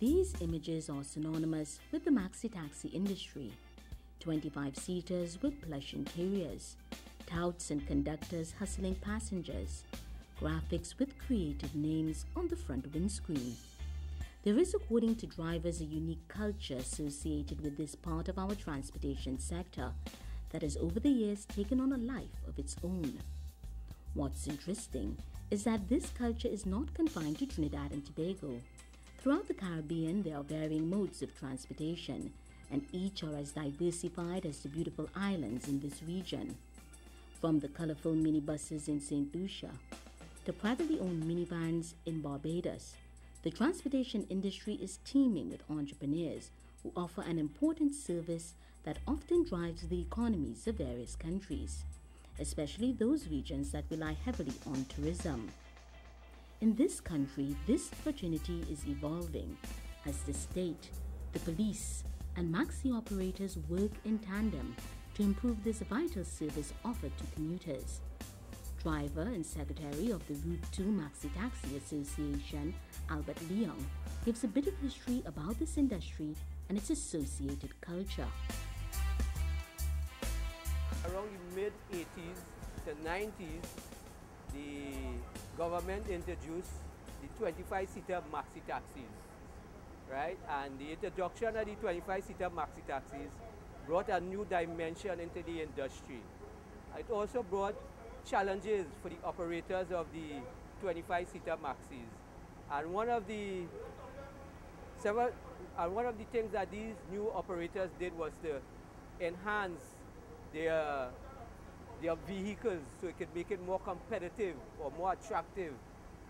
These images are synonymous with the maxi taxi industry. 25-seaters with plush interiors, touts and conductors hustling passengers, graphics with creative names on the front windscreen. There is, according to drivers, a unique culture associated with this part of our transportation sector that has over the years taken on a life of its own. What's interesting is that this culture is not confined to Trinidad and Tobago. Throughout the Caribbean, there are varying modes of transportation, and each are as diversified as the beautiful islands in this region. From the colorful minibuses in St. Lucia to privately owned minivans in Barbados, the transportation industry is teeming with entrepreneurs who offer an important service that often drives the economies of various countries, especially those regions that rely heavily on tourism. In this country, this opportunity is evolving as the state, the police, and maxi operators work in tandem to improve this vital service offered to commuters. Driver and Secretary of the Route 2 Maxi Taxi Association, Albert Leong, gives a bit of history about this industry and its associated culture. Around the mid-80s to 90s, the government introduced the 25-seater maxi taxis, right? And the introduction of the 25-seater maxi taxis brought a new dimension into the industry. It also brought challenges for the operators of the 25-seater maxis. And one of the things that these new operators did was to enhance their vehicles so it could make it more competitive or more attractive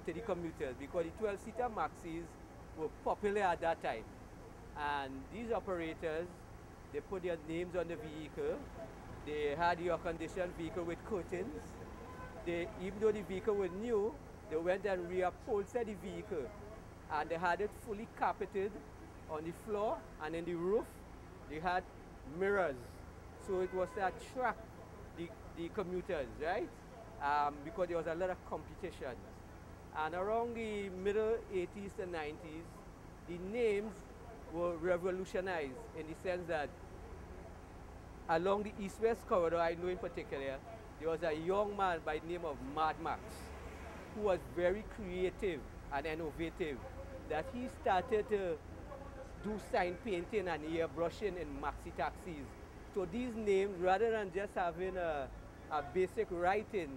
to the commuters, because the 12-seater maxis were popular at that time. And these operators, they put their names on the vehicle. They had the air-conditioned vehicle with curtains. Even though the vehicle was new, they went and reupholstered the vehicle, and they had it fully carpeted on the floor, and in the roof they had mirrors, so it was to attract the commuters, right? Because there was a lot of competition. And around the middle 80s to 90s, the names were revolutionized in the sense that along the east-west corridor, I know in particular, there was a young man by the name of Mad Max who was very creative and innovative, that he started to do sign painting and airbrushing in maxi taxis. So these names, rather than just having a basic writing,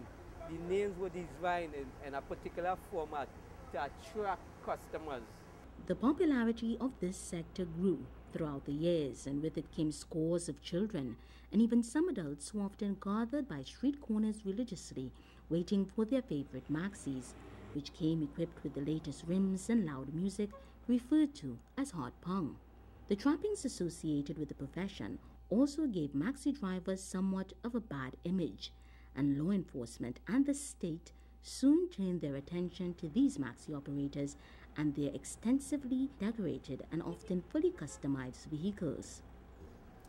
the names were designed in a particular format to attract customers. The popularity of this sector grew throughout the years, and with it came scores of children and even some adults who often gathered by street corners religiously, waiting for their favorite maxis, which came equipped with the latest rims and loud music referred to as hot pong. The trappings associated with the profession also gave maxi drivers somewhat of a bad image, and law enforcement and the state soon turned their attention to these maxi operators and their extensively decorated and often fully customized vehicles.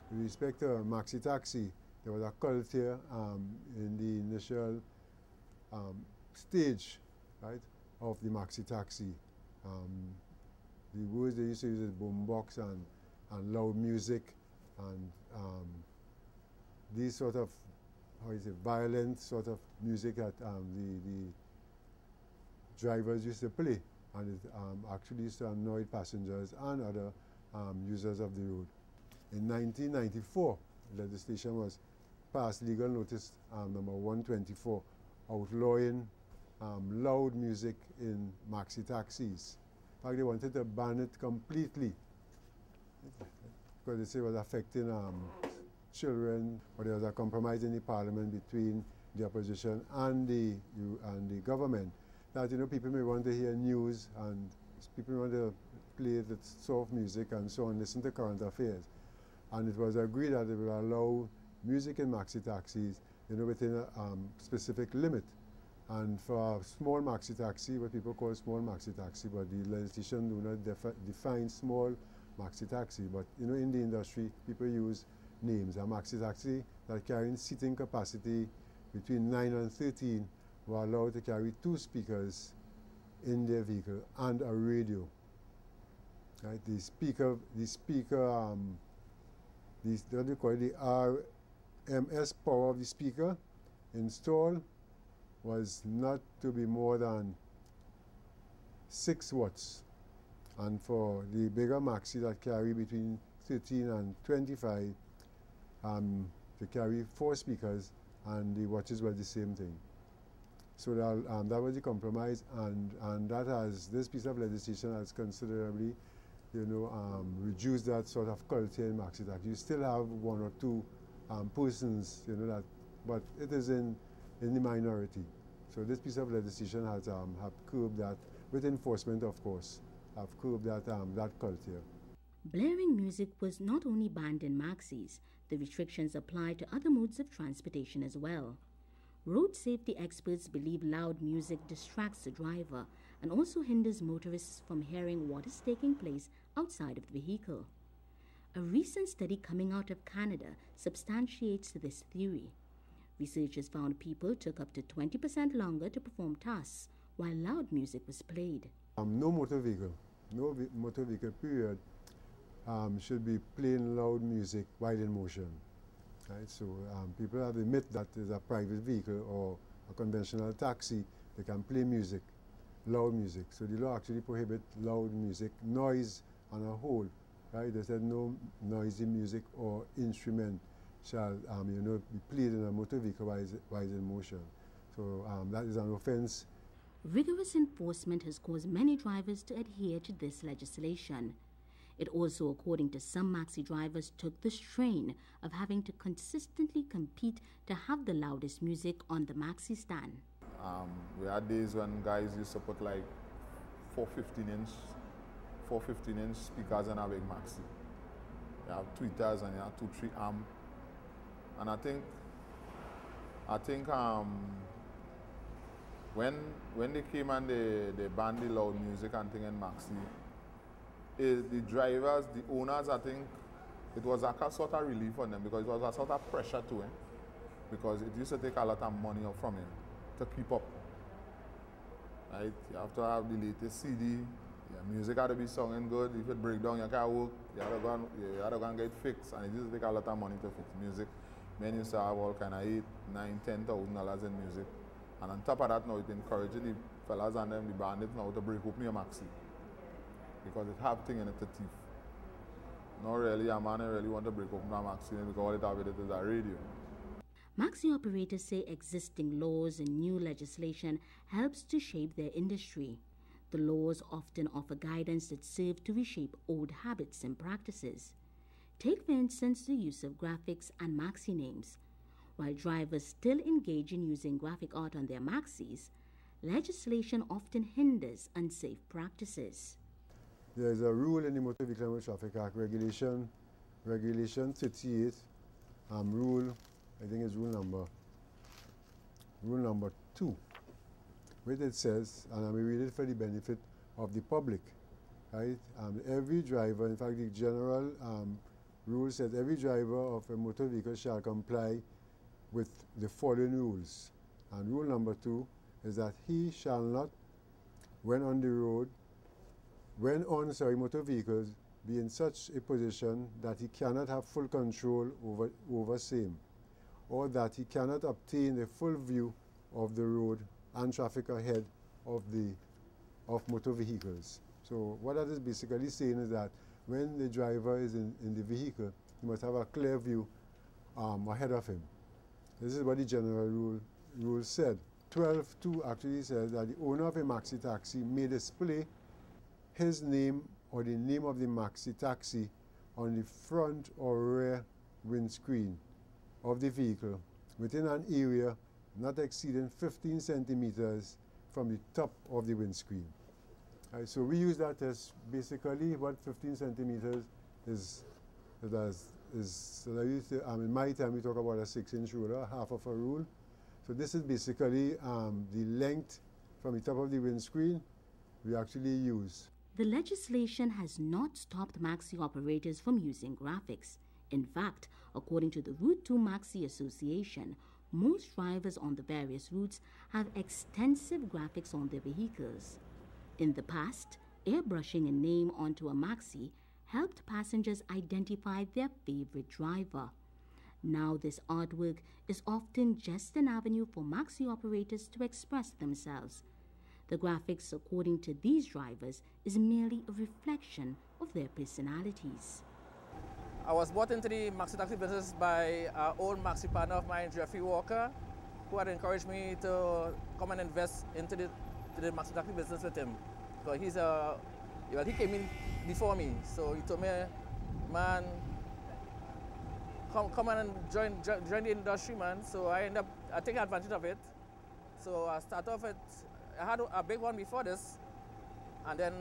With respect to maxi taxi, there was a culture in the initial stage, right, of the maxi taxi. The words they used to use is boombox and loud music, and these sort of, how is it, violent sort of music that the drivers used to play, and it actually used to annoy passengers and other users of the road. In 1994, legislation was passed, legal notice number 124, outlawing loud music in maxi taxis. In fact, they wanted to ban it completely because they say it was affecting children, but there was a compromise in the parliament between the opposition and the government that, you know, people may want to hear news and people may want to play the soft music and so on, listen to current affairs. And it was agreed that they would allow music in maxi taxis, you know, within a specific limit. And for a small maxi taxi, what people call small maxi taxi, but the legislation do not define small maxi taxi. But, you know, in the industry, people use names. A maxi taxi that carrying seating capacity between 9 and 13 were allowed to carry 2 speakers in their vehicle and a radio. Right? The speaker, what do you call it, the RMS power of the speaker installed was not to be more than 6 watts. And for the bigger Maxi that carry between 13 and 25, they carry 4 speakers, and the watches were the same thing. So that was the compromise, and that has, this piece of legislation has considerably, reduced that sort of culture in Maxi taxi. You still have 1 or 2 persons, that, but it is in the minority. So this piece of legislation has have curbed that, with enforcement, of course, have curbed that that culture. Blaring music was not only banned in Maxis, the restrictions applied to other modes of transportation as well. Road safety experts believe loud music distracts the driver and also hinders motorists from hearing what is taking place outside of the vehicle. A recent study coming out of Canada substantiates this theory. Researchers found people took up to 20% longer to perform tasks while loud music was played. No motor vehicle period should be playing loud music while in motion. Right? So people have to admit that is a private vehicle or a conventional taxi, they can play music, loud music. So the law actually prohibits loud music, noise on a whole. Right? They said no noisy music or instrument shall be played in a motor vehicle while in motion. So that is an offense. Rigorous enforcement has caused many drivers to adhere to this legislation. It also, according to some Maxi drivers, took the strain of having to consistently compete to have the loudest music on the Maxi stand. We had days when guys used to put like 415-inch speakers in a big Maxi. You have tweeters and you have 2-3 amp. And I think when they came and they banned the loud music and thing in Maxi, the drivers, the owners, I think it was a sort of relief on them because it was a sort of pressure to him, because it used to take a lot of money from him to keep up. Right? You have to have the latest CD, your music had to be sounding good. If it break down, you can't work, you have to go and get it fixed, and it used to take a lot of money to fix music. Men used to have all kind of $8,000, $9,000, $10,000 in music. And on top of that, now it's encouraging the fellas and them, the bandits now, to break open your Maxi, because it have thing in it to thief. Not really, a man really want to break open a Maxi because all it have with it is a radio. Maxi operators say existing laws and new legislation helps to shape their industry. The laws often offer guidance that serve to reshape old habits and practices. Take, for instance, the use of graphics and Maxi names. While drivers still engage in using graphic art on their Maxis, legislation often hinders unsafe practices. There is a rule in the Motor Vehicle and Traffic Act, Regulation 38, rule, I think it's rule number 2, where it says, and I will read it for the benefit of the public, right? Every driver, in fact, the general rule says every driver of a motor vehicle shall comply with the following rules. And rule number 2 is that he shall not, when on motor vehicles, be in such a position that he cannot have full control over same, or that he cannot obtain a full view of the road and traffic ahead of motor vehicles. So what that is basically saying is that when the driver is in the vehicle, he must have a clear view ahead of him. This is what the general rule said. 12.2 actually says that the owner of a Maxi taxi may display his name or the name of the Maxi taxi on the front or rear windscreen of the vehicle within an area not exceeding 15 centimeters from the top of the windscreen. Right, so we use that as basically what 15 centimeters is. In my time we talk about a 6-inch ruler, half of a rule. So this is basically the length from the top of the windscreen we actually use. The legislation has not stopped Maxi operators from using graphics. In fact, according to the Route 2 Maxi Association, most drivers on the various routes have extensive graphics on their vehicles. In the past, airbrushing a name onto a Maxi helped passengers identify their favorite driver. Now this artwork is often just an avenue for Maxi operators to express themselves. The graphics, according to these drivers, is merely a reflection of their personalities. I was brought into the Maxi taxi business by an old Maxi partner of mine, Jeffrey Walker, who had encouraged me to come and invest into the Maxi taxi business with him. Because he came in before me, so he told me, man, come on and join the industry, man. So I ended up taking advantage of it. So I started off I had a big one before this, and then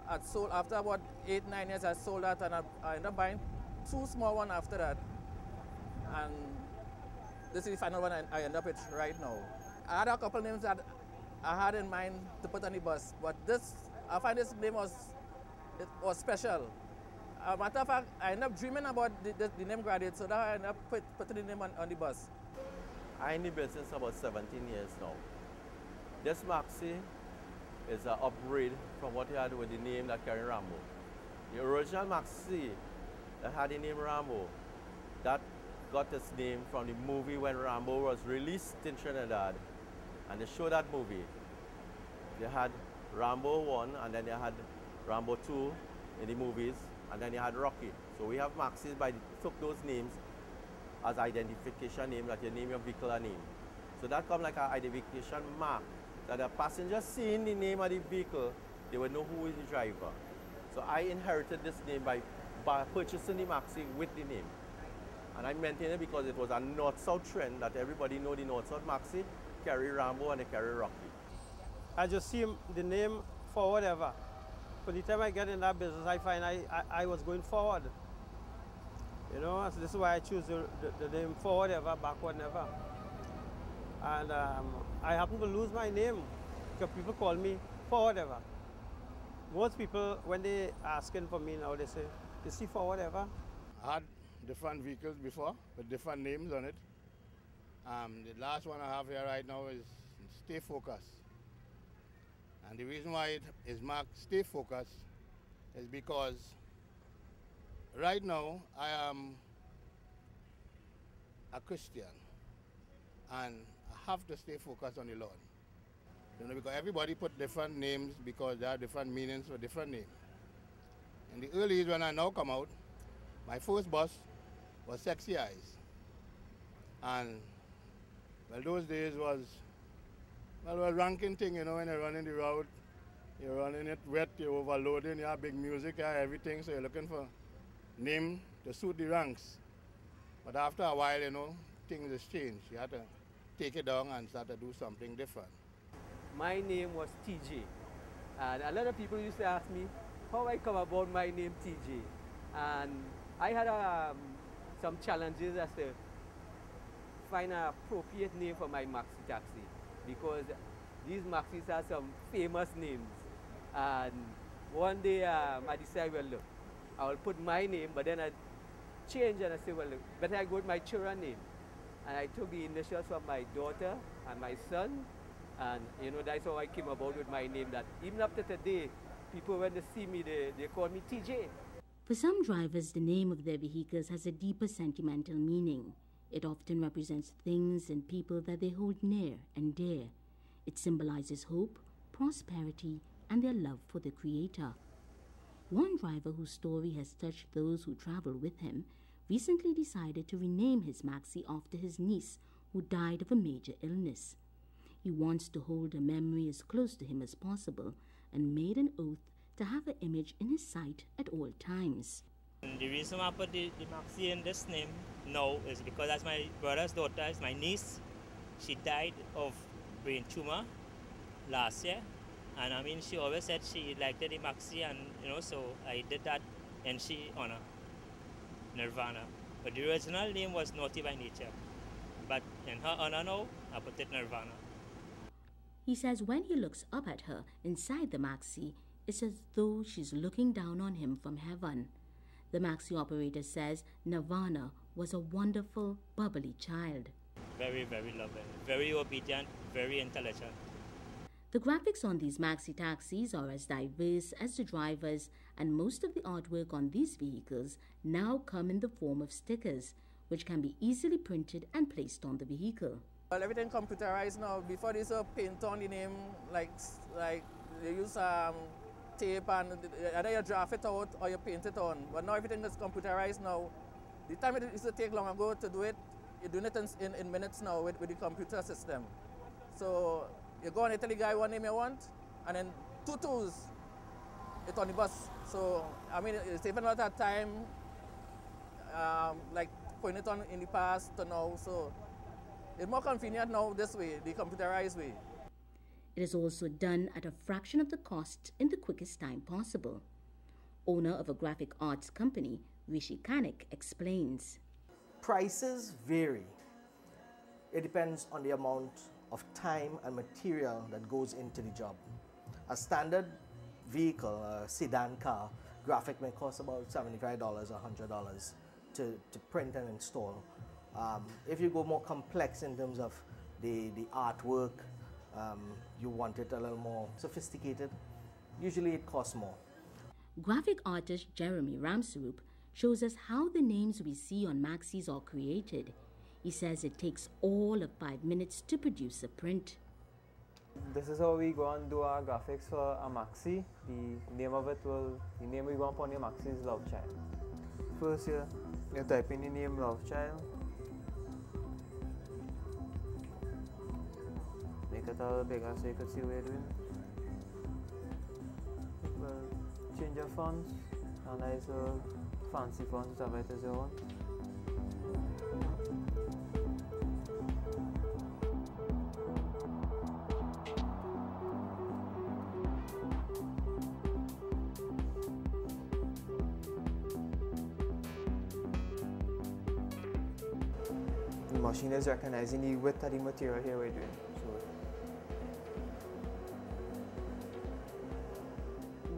I sold, after about 8-9 years, I sold that, and I ended up buying 2 small ones after that. And this is the final one I end up with right now. I had a couple names that I had in mind to put on the bus, but I find this name was special. As a matter of fact, I ended up dreaming about the name Graduate, so that I ended up putting the name on the bus. I'm in the business about 17 years now. This Maxi is an upgrade from what he had with the name that carried Rambo. The original Maxi that had the name Rambo, that got its name from the movie when Rambo was released in Trinidad, and they showed that movie. They had Rambo 1, and then they had Rambo 2 in the movies, and then they had Rocky. So we have Maxis took those names as identification name, that you name your vehicle a name. So that come like an identification mark, that a passenger seeing the name of the vehicle, they would know who is the driver. So I inherited this name by purchasing the Maxi with the name. And I maintain it because it was a north-south trend that everybody know the north-south Maxi carry Rambo and they carry Rocky. I just see the name forward ever. By the time I get in that business, I find I was going forward. You know, so this is why I choose the name forward ever, backward never. And I happen to lose my name because people call me forward ever. Most people, when they asking for me now, they say, "Is he forward ever?" I had different vehicles before with different names on it. The last one I have here right now is Stay Focused. And the reason why it is marked Stay Focused is because right now I am a Christian and I have to stay focused on the Lord. You know, because everybody put different names because there are different meanings for different names. In the early years when I now come out, my first bus was Sexy Eyes. And well, those days was a ranking thing, you know, when you're running the route, you're running it wet, you're overloading, you have big music, you have everything, so you're looking for name to suit the ranks. But after a while, you know, things has changed. You have to take it down and start to do something different. My name was TJ, and a lot of people used to ask me how I come about my name TJ. And I had some challenges as to find an appropriate name for my Maxi taxi, because these Maxis have some famous names. And one day I decided, well, look, I will put my name, but then I changed and I said, well, look, better I go with my children's name. And I took the initials from my daughter and my son, and you know, that's how I came about with my name. That even up to today, people when they see me, they call me TJ. For some drivers, the name of their vehicles has a deeper sentimental meaning. It often represents things and people that they hold near and dear. It symbolizes hope, prosperity, and their love for the Creator. One driver whose story has touched those who travel with him recently decided to rename his Maxi after his niece, who died of a major illness. He wants to hold her memory as close to him as possible and made an oath to have her image in his sight at all times. The reason I put the Maxi in this name now is because that's my brother's daughter, is my niece. She died of brain tumor last year, and I mean, she always said she liked the Maxi, and you know, so I did that in she honor, Nirvana. But the original name was Naughty by Nature, but in her honor now, I put it Nirvana. He says when he looks up at her inside the Maxi, it's as though she's looking down on him from heaven. The Maxi operator says Nirvana was a wonderful, bubbly child. Very, very loving, very obedient, very intelligent. The graphics on these maxi taxis are as diverse as the drivers, and most of the artwork on these vehicles now come in the form of stickers, which can be easily printed and placed on the vehicle. Well, everything computerized now. Before they used to paint on the name, like they use tape and either you draft it out or you paint it on. But now everything is computerized now. The time it used to take long ago to do it, you're doing it in minutes now with the computer system. So you go and you tell the guy what name you want, and then 2 tools, it's on the bus. So, I mean, it's saving a lot of time, like putting it on in the past to now. So it's more convenient now this way, the computerized way. It is also done at a fraction of the cost in the quickest time possible. Owner of a graphic arts company, Rishi Kanik, explains. Prices vary. It depends on the amount of time and material that goes into the job. A standard vehicle, a sedan car, graphic may cost about $75 or $100 to print and install. If you go more complex in terms of the artwork, you want it a little more sophisticated, usually it costs more. Graphic artist Jeremy Ramsarup shows us how the names we see on maxis are created. He says it takes all of 5 minutes to produce a print. This is how we go and do our graphics for a maxi. The name we want on your maxi is Love Child. First you type in the name Love Child. Make it a little bigger so you can see what you're doing. Well, change your fonts, and nice fancy fonts, whatever it is you want. The machine is recognizing the width of the material here we're doing.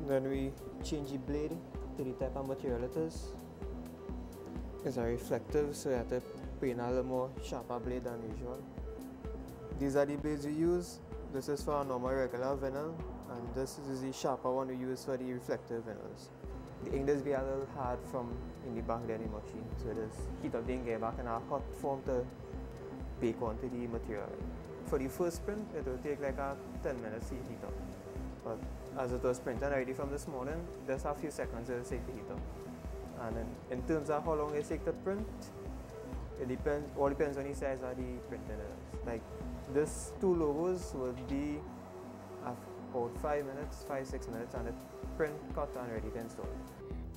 Then we change the blade to the type of material it is. It's a reflective, so you have to put in a little more sharper blade than usual. These are the blades we use. This is for a normal regular vinyl, and this is the sharper one we use for the reflective vinyls. The ink does be a little hard from in the back of the machine, so it is heat up the ink, get back in a hot form to bake onto the material. For the first print, it will take like a 10 minutes to heat up. But as it was printed already from this morning, just a few seconds it will take to heat up. And then in terms of how long it takes to print, it all depends on the size of the printing it is. Like this 2 logos will be about 5 minutes, 5-6 minutes, and the print cut and ready to install.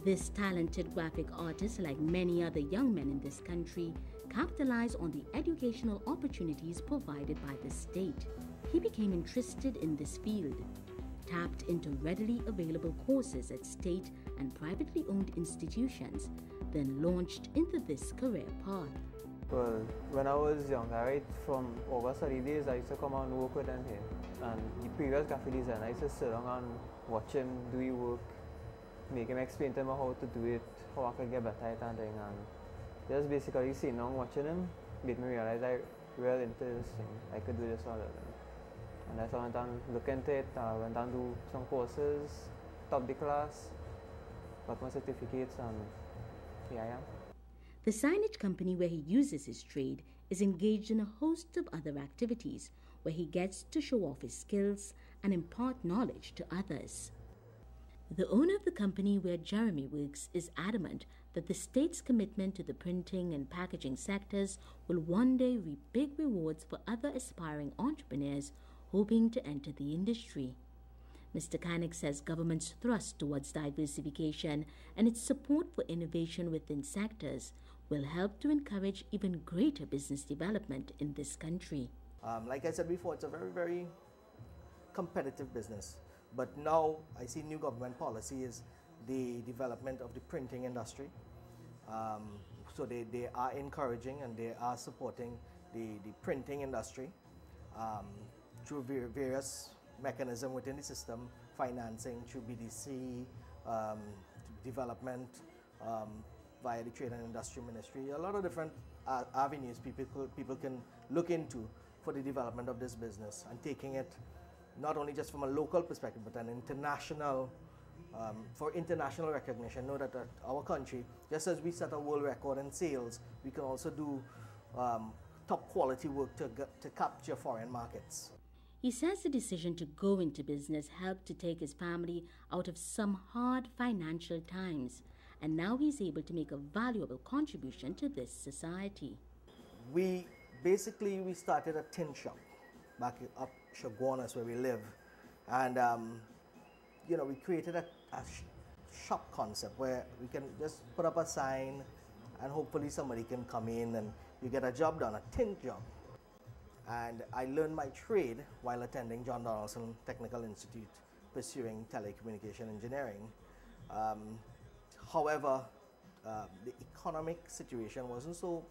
This talented graphic artist, like many other young men in this country, capitalized on the educational opportunities provided by the state. He became interested in this field, tapped into readily available courses at state and privately owned institutions, then launched into this career path. Well, when I was young, right, from over study days, I used to come and work with them here. And the previous graphic designer, I used to sit down and watch him do his work, make him explain to him how to do it, how I could get better at it and thing. And just basically sitting down watching him made me realize I really into this thing. I could do this all of them. And that's why I went and look into it. I went and do some courses, top the class, got my certificates, and here I am. The signage company where he uses his trade is engaged in a host of other activities where he gets to show off his skills and impart knowledge to others. The owner of the company where Jeremy works is adamant that the state's commitment to the printing and packaging sectors will one day reap big rewards for other aspiring entrepreneurs hoping to enter the industry. Mr. Kanik says government's thrust towards diversification and its support for innovation within sectors will help to encourage even greater business development in this country. Like I said before, it's a very, very competitive business. But now I see new government policy is the development of the printing industry. So they are encouraging and they are supporting the printing industry through various mechanisms within the system, financing through BDC, development via the Trade and Industry Ministry. A lot of different avenues people can look into for the development of this business and taking it not only just from a local perspective, but an international, for international recognition. Know that our country, just as we set a world record in sales, we can also do top quality work to capture foreign markets. He says the decision to go into business helped to take his family out of some hard financial times, and now he's able to make a valuable contribution to this society. We started a tin shop back up Chaguanas where we live, and we created a shop concept where we can just put up a sign and hopefully somebody can come in and you get a job done, a tin job. And I learned my trade while attending John Donaldson Technical Institute, pursuing telecommunication engineering. However, the economic situation wasn't so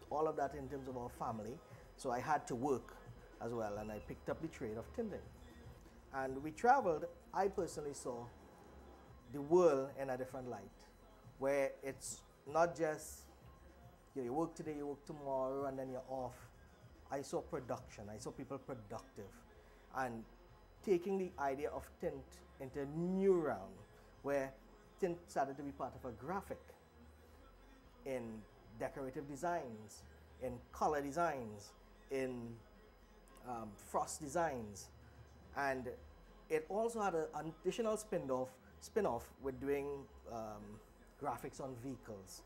all of that in terms of our family, so I had to work as well, and I picked up the trade of tinting. And we traveled. I personally saw the world in a different light, where it's not just you work today, you work tomorrow, and then you're off. I saw production. I saw people productive, and taking the idea of tint into a new realm, where tint started to be part of a graphic, in decorative designs, in color designs, in frost designs, and it also had an additional spin-off with doing graphics on vehicles.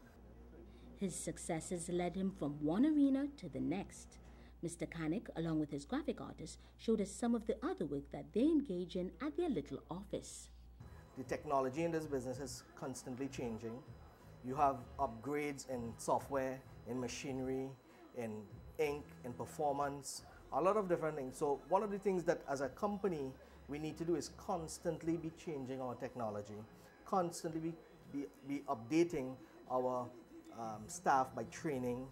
His successes led him from one arena to the next. Mr. Kanik, along with his graphic artist, showed us some of the other work that they engage in at their little office. The technology in this business is constantly changing. You have upgrades in software, in machinery, in ink, in performance, a lot of different things. So one of the things that as a company we need to do is constantly be changing our technology, constantly be updating our staff by training,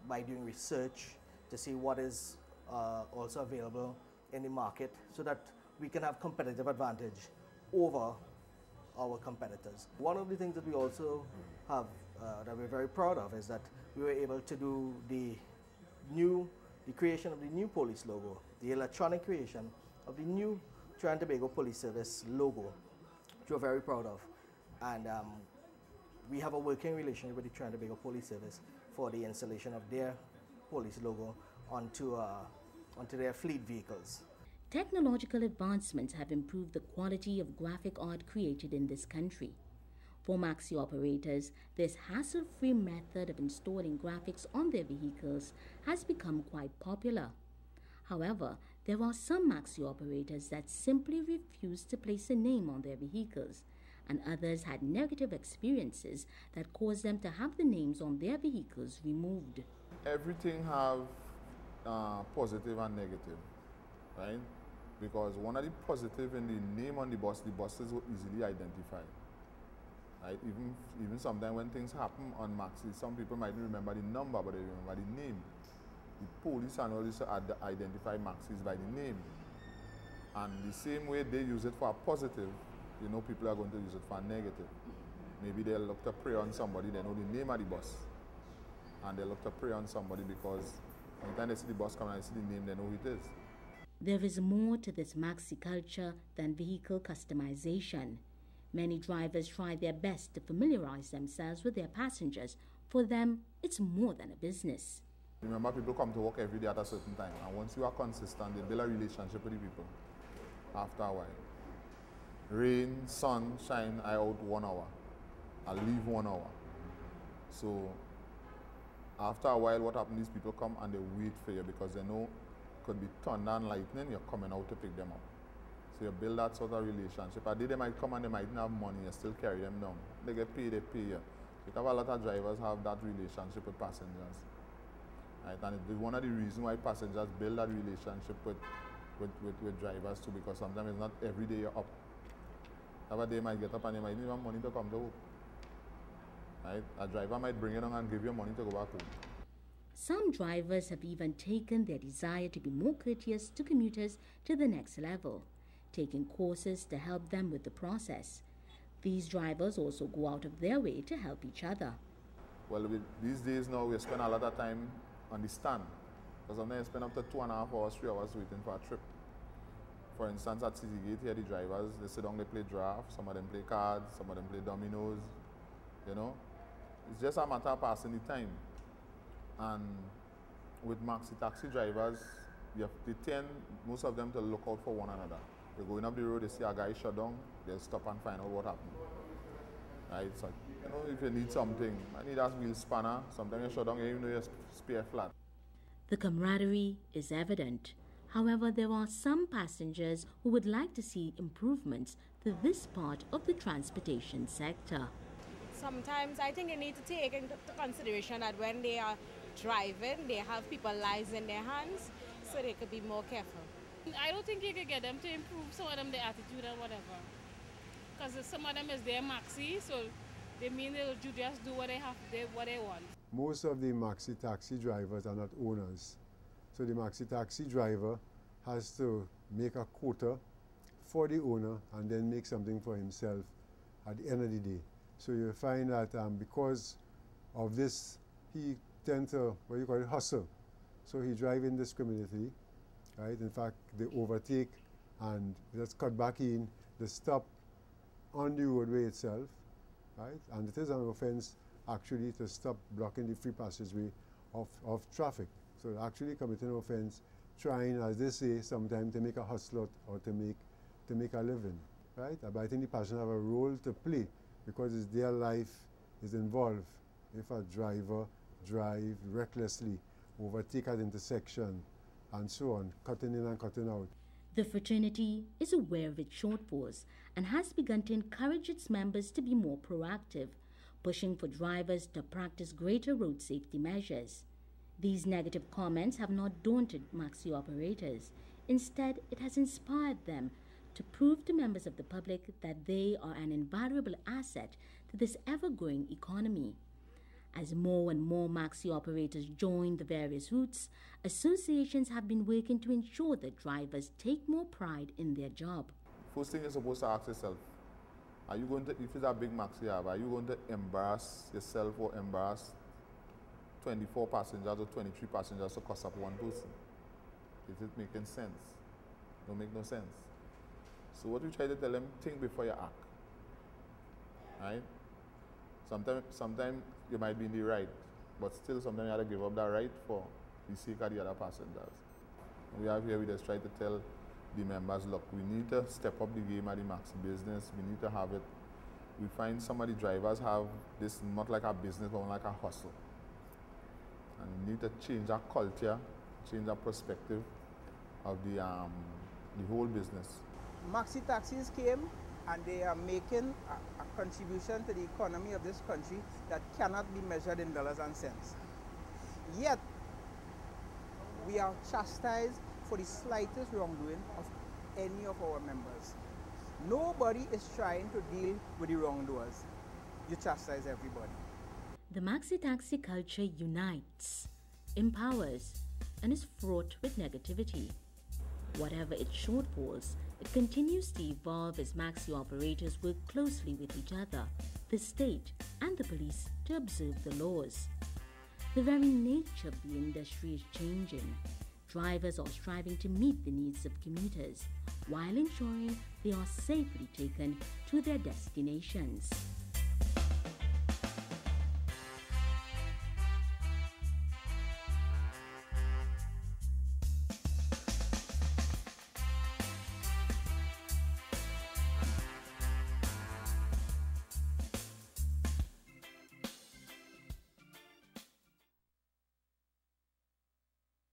by doing research to see what is also available in the market, so that we can have competitive advantage over our competitors. One of the things that we also have that we're very proud of is that we were able to do the creation of the new police logo, the electronic creation of the new Trinidad and Tobago Police Service logo, which we're very proud of. And we have a working relationship with the Trinidad and Tobago Police Service for the installation of their police logo onto their fleet vehicles. Technological advancements have improved the quality of graphic art created in this country. For Maxi operators, this hassle-free method of installing graphics on their vehicles has become quite popular. However, there are some Maxi operators that simply refuse to place a name on their vehicles, and others had negative experiences that caused them to have the names on their vehicles removed. Everything have positive and negative, right? Because one of the positive in the name on the buses were easily identified. Right? Even sometimes when things happen on Maxi, some people might not remember the number, but they remember the name. The police and all this identify Maxis by the name. And the same way they use it for a positive, people are going to use it for a negative. Maybe they'll look to prey on somebody, they know the name of the bus. And they look to prey on somebody because anytime they see the bus coming and they see the name, they know who it is. There is more to this Maxi culture than vehicle customization. Many drivers try their best to familiarize themselves with their passengers. For them, it's more than a business. Remember, people come to work every day at a certain time, and once you are consistent, they build a relationship with the people after a while. Rain, sun, shine, I out 1 hour. I leave 1 hour. So after a while, what happens is people come and they wait for you because they know it could be thunder and lightning, you're coming out to pick them up. So you build that sort of relationship. A day they might come and they might not have money, you still carry them down. They get paid, they pay you. Because a lot of drivers have that relationship with passengers. Right? And it's one of the reasons why passengers build that relationship with drivers too, because sometimes it's not every day you're up. Other day you might get up and you might need money to come to work. Right? A driver might bring you down and give you money to go back home. Some drivers have even taken their desire to be more courteous to commuters to the next level, taking courses to help them with the process. These drivers also go out of their way to help each other. Well, these days now we spend a lot of time on the stand. Because sometimes you spend up to 2.5 hours, 3 hours waiting for a trip. For instance, at City Gate here, the drivers, they sit down, they play draft, some of them play cards, some of them play dominoes, you know. It's just a matter of passing the time. And with maxi taxi drivers, they tend, most of them, to look out for one another. They're going up the road, they see a guy shut down, they'll stop and find out what happened. Right? So, you know, if you need something, I need a wheel spanner, sometimes you shut down, even though you're spare flat. The camaraderie is evident. However, there are some passengers who would like to see improvements to this part of the transportation sector. Sometimes I think they need to take into consideration that when they are driving, they have people's lives in their hands, so they could be more careful. I don't think you could get them to improve some of them their attitude or whatever. Because some of them is their maxi, so they mean they'll just do what they want. Most of the maxi taxi drivers are not owners. So the maxi taxi driver has to make a quota for the owner and then make something for himself at the end of the day. So you find that because of this, he tends to, what you call it, hustle. So he drives indiscriminately, right? In fact, they overtake and just cut back in, they stop on the roadway itself, right? And it is an offense actually to stop blocking the free passageway of traffic. So actually committing an offense, trying, as they say, sometimes to make a hustle or to make a living, right? But I think the passengers have a role to play because it's their life is involved. If a driver drive recklessly, overtake at intersection, and so on, cutting in and cutting out. The fraternity is aware of its shortfalls and has begun to encourage its members to be more proactive, pushing for drivers to practice greater road safety measures. These negative comments have not daunted maxi operators. Instead, it has inspired them to prove to members of the public that they are an invaluable asset to this ever-growing economy. As more and more maxi operators join the various routes, associations have been working to ensure that drivers take more pride in their job. First thing you're supposed to ask yourself, are you going to, if it's a big maxi hub, are you going to embarrass yourself or embarrass 24 passengers or 23 passengers to cost up one person? Is it making sense? Don't make no sense. So what we try to tell them, think before you act. Right? Sometimes you might be in the right, but still sometimes you have to give up that right for the sake of the other passengers. We just try to tell the members, look, we need to step up the game at the maxi business. We need to have it. We find some of the drivers have this not like a business, but like a hustle. And we need to change our culture, change our perspective of the whole business. Maxi taxis came and they are making a contribution to the economy of this country that cannot be measured in dollars and cents. Yet, we are chastised for the slightest wrongdoing of any of our members. Nobody is trying to deal with the wrongdoers. You chastise everybody. The maxi taxi culture unites, empowers, and is fraught with negativity. Whatever its shortfalls, it continues to evolve as maxi operators work closely with each other, the state, and the police to observe the laws. The very nature of the industry is changing. Drivers are striving to meet the needs of commuters while ensuring they are safely taken to their destinations.